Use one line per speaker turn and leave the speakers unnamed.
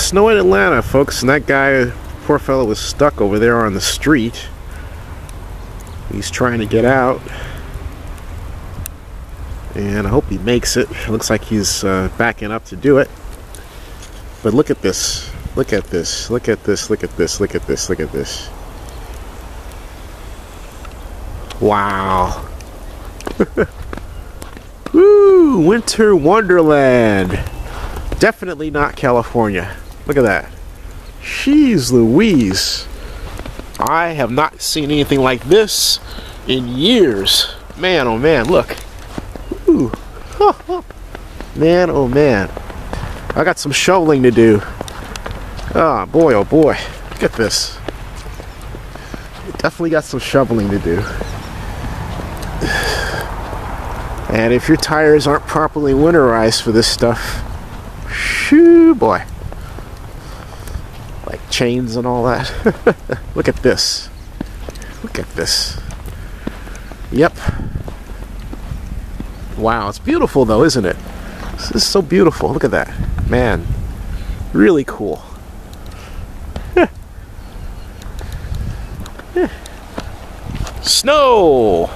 snow in Atlanta, folks, and that guy, poor fellow, was stuck over there on the street. He's trying to get out, and I hope he makes it. It looks like he's backing up to do it. But look at this. Look at this. Look at this. Look at this. Look at this. Look at this. Wow. Woo! Winter Wonderland. Definitely not California. Look at that. Jeez Louise. I have not seen anything like this in years. Man, oh man, look. Ooh. Man, oh man. I got some shoveling to do. Oh boy, oh boy. Look at this. Definitely got some shoveling to do. And if your tires aren't properly winterized for this stuff, shoo boy. Like chains and all that. Look at this. Look at this. Yep. Wow, it's beautiful though, isn't it? This is so beautiful. Look at that. Man, really cool. Snow!